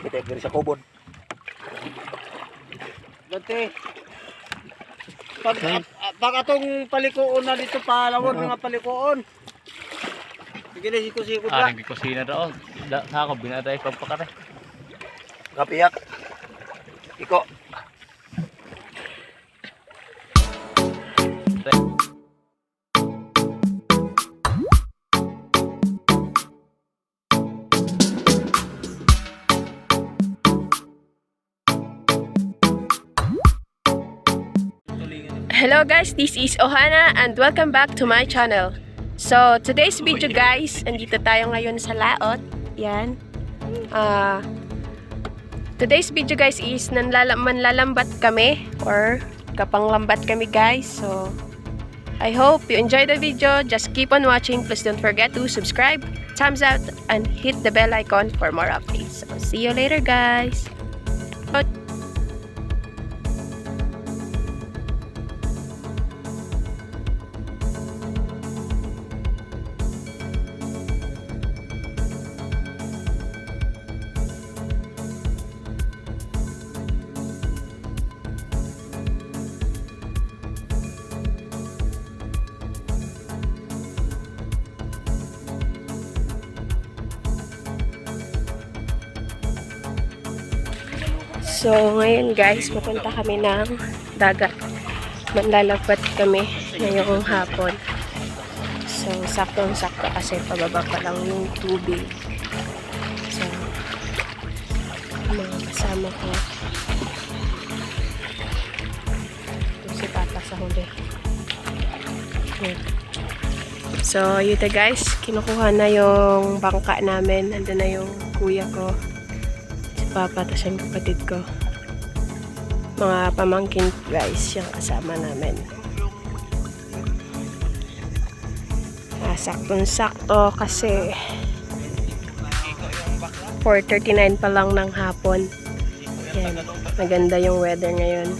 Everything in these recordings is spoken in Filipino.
kita diri sa kubon. Dati. Pag atong palikuon na dito palawon mga palikuon. Sige na siko-siko ba? Aring kusina daw. Sa ako binaday pa kare. Kapiyak. Iko. Hello guys, this is Ohana and welcome back to my channel. So, today's video guys, andito tayo ngayon sa laot. Yan. Today's video guys is manlalambat kami or kapanglambat kami guys. So, I hope you enjoy the video. Just keep on watching. Please don't forget to subscribe, thumbs up, and hit the bell icon for more updates. So, see you later guys. So, ngayon guys, pupunta kami ng dagat. Manlalagbat kami ngayong hapon. So, saktong-sakto kasi pababa pa lang yung tubig. So, mga kasama ko. Ito si Papa sa huli. Yan. So, yun na guys, kinukuha na yung bangka namin. Nandun na yung kuya ko. Papa, tas yung kapatid ko. Mga pamangkin guys, yung kasama namin. Saktong-sakto kasi 4:39 pa lang ng hapon. Yan, maganda yung weather ngayon.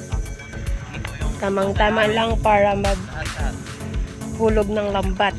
Tamang-tama lang para maghulog ng lambat.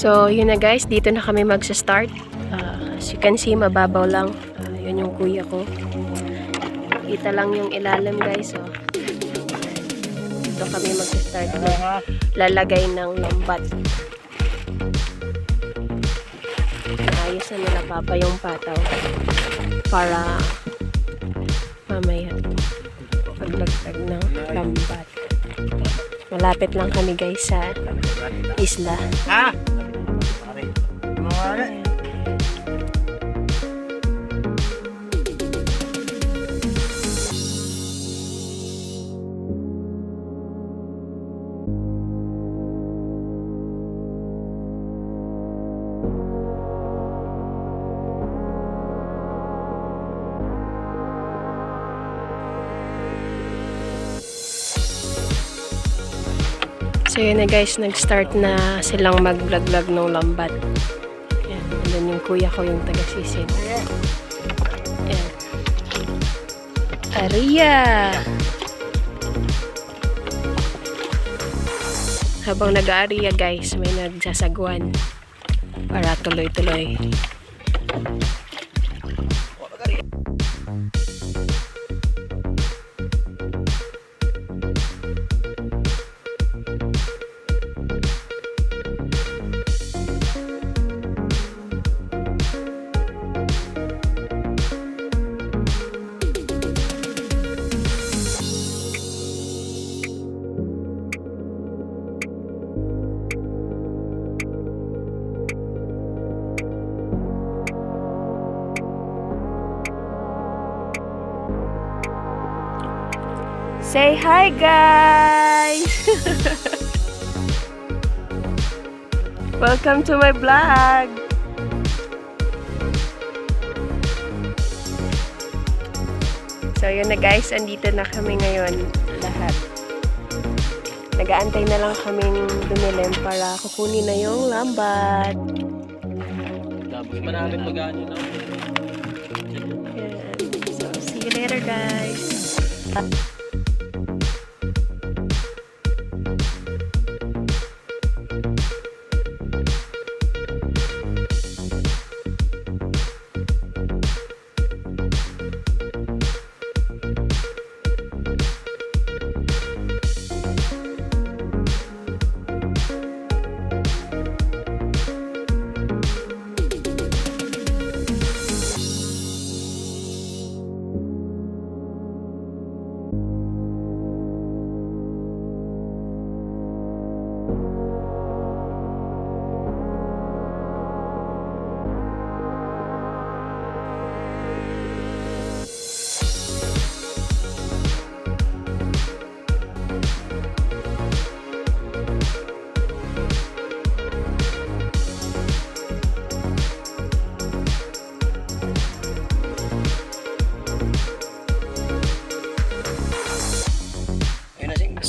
So, yun na guys. Dito na kami magsa-start. As you can see, mababaw lang. Yun yung kuya ko. Kita lang yung ilalim guys. So, dito kami magsa-start. Lalagay ng lambat. Ayos na nila papa yung pataw. Para mamaya paglagtag ng lambat. Malapit lang kami guys sa isla. Ha? Mawari. So yun na guys, nag-start na silang mag-vlog-vlog ng lambat. Ayan, andun yung kuya ko yung taga-sisid. Ayan. Aria! Habang nag-aaria guys, may nagsasagwan para tuloy-tuloy. Say hi guys! Welcome to my vlog! So yun na guys, andito na kami ngayon lahat. Nag-aantay na lang kaming dumilim para kukunin na yung lambat. Tapos maraming mag-ano na. Ayan. So see you later guys!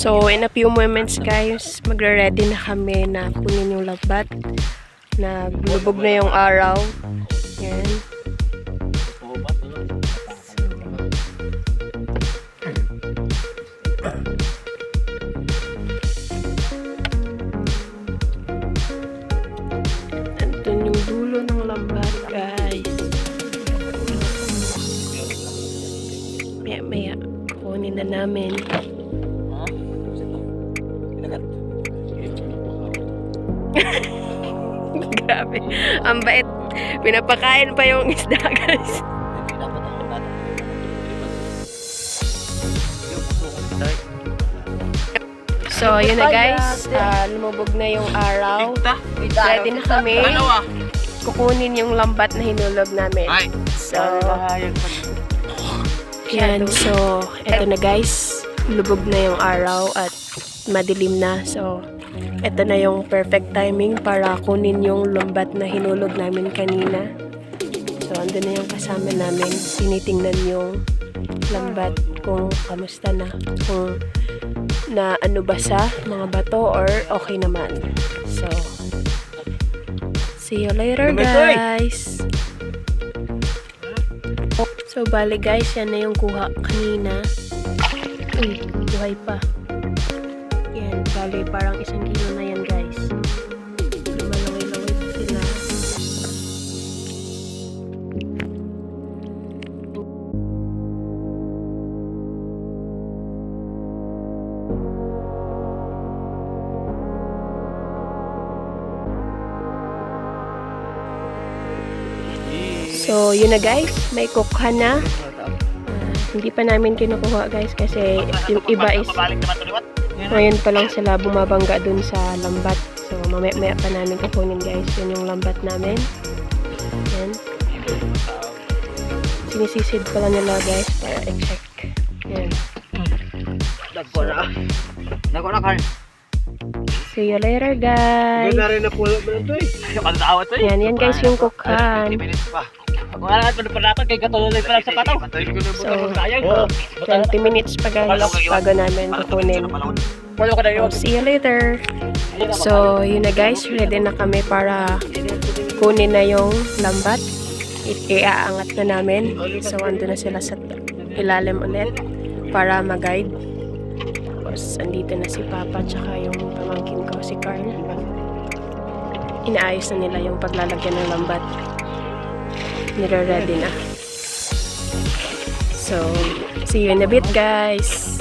So, in a few moments guys, magre-ready na kami na kunin yung lambat. Naglubog na yung araw. Yan. Andun yung dulo ng lambat guys. Maya-maya, kunin na namin. Grabe. Ang bait. Pinapakain pa yung isda, guys. So, yun na guys. Lumubog na yung araw. Ready na kami. Kukunin yung lambat na hinulog namin. So, yan. So, eto na guys. Lubog na yung araw at madilim na. So, ito na yung perfect timing para kunin yung lambat na hinulog namin kanina. So, andun na yung kasama namin. Tinitingnan yung lambat kung kamusta na. Kung na ano ba sa mga bato or okay naman. So, see you later guys! So, bali guys, yan na yung kuha kanina. Uy, buhay pa. Yan, bali parang 1 kilo na yan guys. Lumalaway-laway So, yun na guys. May kukhan na. Hindi pa namin kinukuha guys kasi yung iba is ngayon pa lang sila bumabangga dun sa lambat. So, mamaya pa namin kukunin guys. Yun yung lambat namin. Yan. Sinisisid pala nila guys para i-check. Yan. Nako na Carl. See you later guys. Ganda rin na pulo mo ito eh. Pagkakawat to eh. Yan guys yung kukhan. 20 minutes pa. Kung nga natin panapad kay katuloy pa lang sa pataw. So, Sayang. 20 minutes pa guys bago namin kukunin. Palo ka na yun. See you later. So, yun na guys. Ready na kami para kunin na yung lambat. Iaangat na namin. So, ando na sila sa ilalim ulit para mag-guide. Tapos, andito na si Papa tsaka yung pamangkin ko, si Carl. Inaayos na nila yung paglalagyan ng lambat. Nire-ready na. So, see you in a bit guys.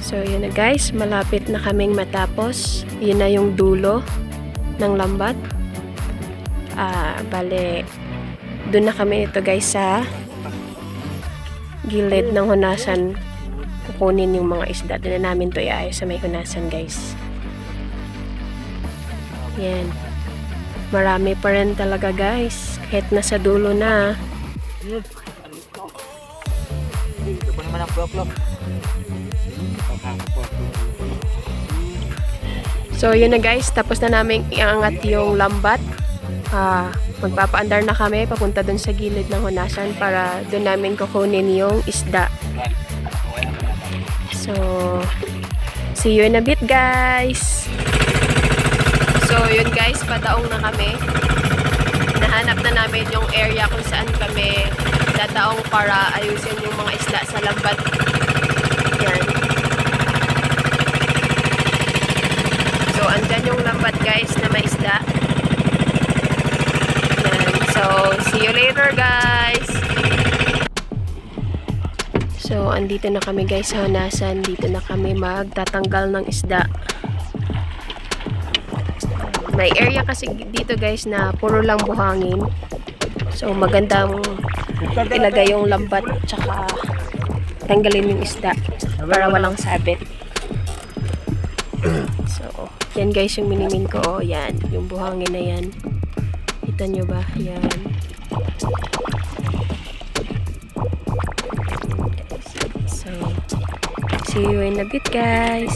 So, yun na guys. Malapit na kaming matapos. Yun na yung dulo ng Lambat. Bale, doon na kami ito guys sa gilid ng hunasan. Kukunin yung mga isda. Doon na namin ito iayos sa may hunasan guys. Yan. Marami pa rin talaga guys. Kahit nasa dulo na. Ito pa naman ang plok-plok. So, yun na guys. Tapos na namin iangat yung Lambat. Magpapaandar na kami papunta dun sa gilid ng hunasan para dun namin kukunin yung isda. So, see you in a bit guys. So, yun guys. Padaong na kami. Nahanap na namin yung area kung saan kami dadaong para ayusin yung mga isda sa Lambat. Yan. So, andyan yung Lambat guys na may isda. Yan. So, see you later guys! So, andito na kami guys sa hunasan. Dito na kami magtatanggal ng isda. May area kasi dito guys na puro lang buhangin. So, magandang ilagay yung Lambat tsaka tanggalin yung isda para walang sabit. So, yan guys yung minimin ko. Oh, yan. Yung buhangin na yan. Kita nyo ba? Yan. So, see you in a bit guys.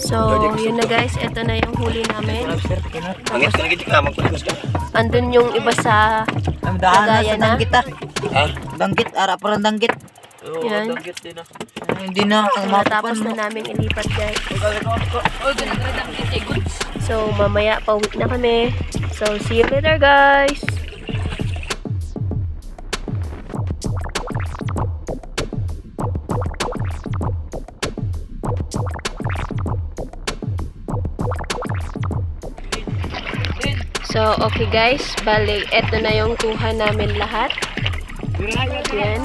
So, yun na guys. Ito na yung huli namin. Mangit ka na gito ka, magpalikos ka. Andun yung iba sa Ang dahan na lagayan sa na. danggit ah. Ha? Danggit, ara parang danggit. Yan. Hindi na ang Natapos mapapan mo. na namin ilipat guys. So, mamaya pauwi na kami. So, see you later guys. So, okay guys. Bali, eto na yung kuha namin lahat. Yan.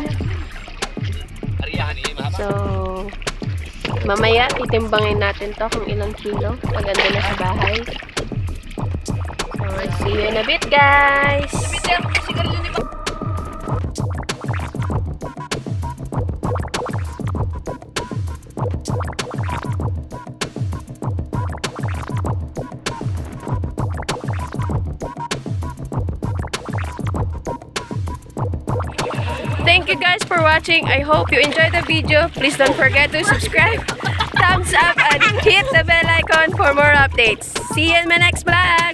So, mamaya titimbangin natin to kung ilang kilo. Maganda na sa bahay. So, see you in a bit guys! Thank you guys for watching. I hope you enjoyed the video. Please don't forget to subscribe, thumbs up, and hit the bell icon for more updates. See you in my next vlog!